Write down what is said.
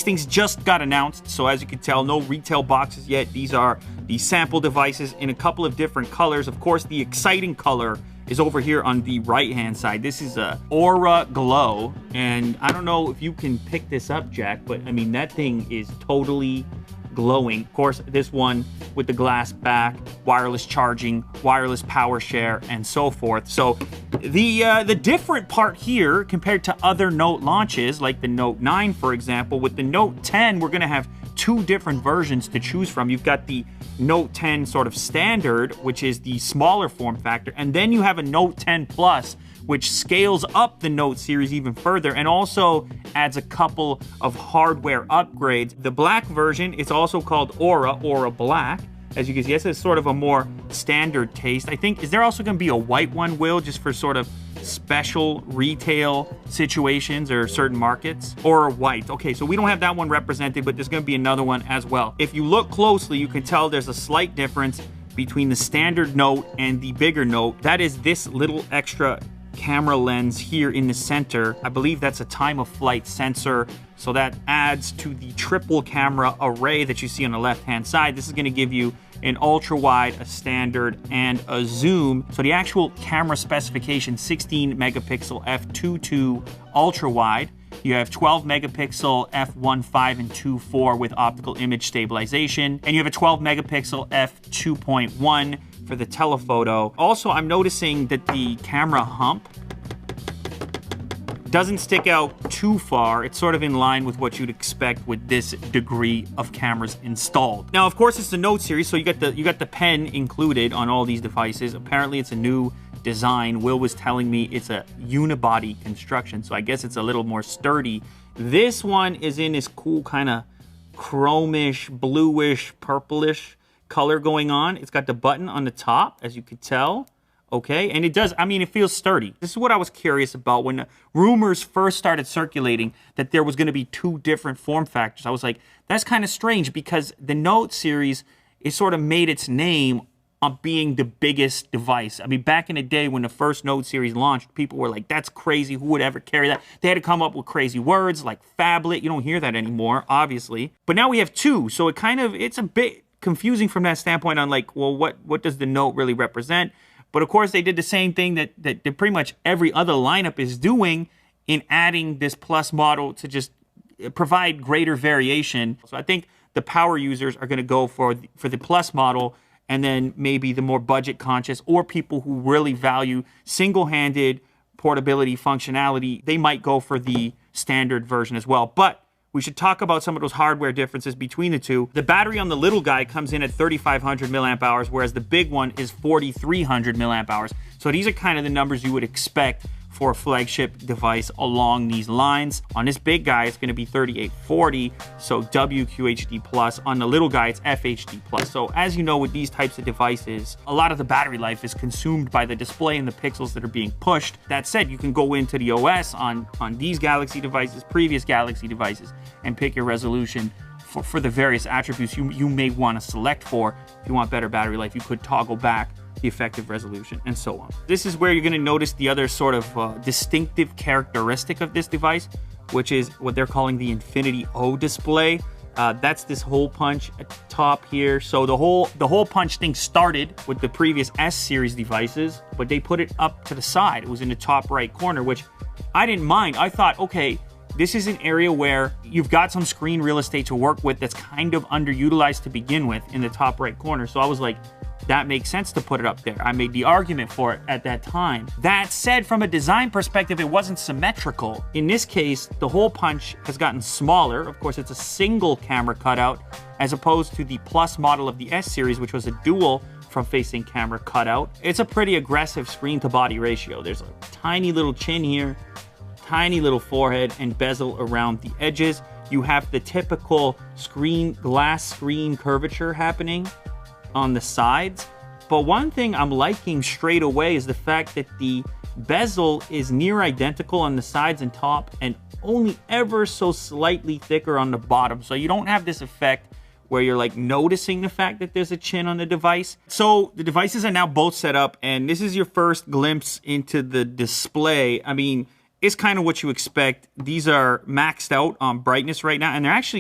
Things just got announced, so as you can tell, no retail boxes yet. These are the sample devices in a couple of different colors. Of course, the exciting color is over here on the right-hand side. This is a Aura Glow, and I don't know if you can pick this up, Jack, but I mean, that thing is totally glowing. Of course, this one with the glass back, wireless charging, wireless power share, and so forth. So the different part here compared to other Note launches, like the Note 9, for example, with the Note 10, we're going to have two different versions to choose from. You've got the Note 10 sort of standard, which is the smaller form factor, and then you have a Note 10 Plus, which scales up the Note series even further and also adds a couple of hardware upgrades. The black version is also called Aura Black. As you can see, this is sort of a more standard taste. I think, is there also going to be a white one, Will, just for sort of special retail situations or certain markets? Or white. Okay, so we don't have that one represented, but there's going to be another one as well. If you look closely, you can tell there's a slight difference between the standard Note and the bigger Note. That is this little extra camera lens here in the center. I believe that's a time of flight sensor, so that adds to the triple camera array that you see on the left hand side. This is going to give you an ultra wide, a standard, and a zoom. So the actual camera specification, 16 megapixel f2.2 ultra wide. You have 12 megapixel f1.5 and 2.4 with optical image stabilization, and you have a 12 megapixel f2.1 for the telephoto. Also, I'm noticing that the camera hump doesn't stick out too far. It's sort of in line with what you'd expect with this degree of cameras installed. Now, of course, it's the Note series, so you got the pen included on all these devices. Apparently, it's a new design. Will was telling me it's a unibody construction, so I guess it's a little more sturdy. This one is in this cool kind of chromish, bluish, purplish color going on. It's got the button on the top, as you could tell. Okay, and it does, I mean, it feels sturdy. This is what I was curious about when the rumors first started circulating that there was going to be two different form factors. I was like, that's kind of strange because the Note series is sort of made its name on being the biggest device. I mean, back in the day when the first Note series launched, people were like, that's crazy, who would ever carry that? They had to come up with crazy words like phablet. You don't hear that anymore, obviously. But now we have two, so it's a bit confusing from that standpoint on like, well, what does the Note really represent? But of course, they did the same thing that pretty much every other lineup is doing in adding this Plus model to just provide greater variation. So I think the power users are going to go for the Plus model, and then maybe the more budget conscious or people who really value single-handed portability functionality, they might go for the standard version as well. But we should talk about some of those hardware differences between the two. The battery on the little guy comes in at 3,500 milliamp hours, whereas the big one is 4,300 milliamp hours. So these are kind of the numbers you would expect for a flagship device along these lines. On this big guy, it's going to be 3840, so WQHD+. On the little guy, it's FHD+. So as you know, with these types of devices, a lot of the battery life is consumed by the display and the pixels that are being pushed. That said, you can go into the OS on these Galaxy devices, previous Galaxy devices, and pick your resolution for the various attributes you may want to select for. If you want better battery life, you could toggle back the effective resolution, and so on. This is where you're going to notice the other sort of distinctive characteristic of this device, which is what they're calling the Infinity O display. That's this hole punch at the top here. So the hole punch thing started with the previous S series devices, but they put it up to the side. It was in the top right corner, which I didn't mind. I thought, okay, this is an area where you've got some screen real estate to work with that's kind of underutilized to begin with in the top right corner. So I was like, that makes sense to put it up there. I made the argument for it at that time. That said, from a design perspective, it wasn't symmetrical. In this case, the hole punch has gotten smaller. Of course, it's a single camera cutout, as opposed to the Plus model of the S series, which was a dual front-facing camera cutout. It's a pretty aggressive screen-to-body ratio. There's a tiny little chin here, tiny little forehead, and bezel around the edges. You have the typical glass screen curvature happening on the sides. But one thing I'm liking straight away is the fact that the bezel is near identical on the sides and top, and only ever so slightly thicker on the bottom. So you don't have this effect where you're like noticing the fact that there's a chin on the device. So the devices are now both set up, and this is your first glimpse into the display. I mean, is kind of what you expect. These are maxed out on brightness right now, and they're actually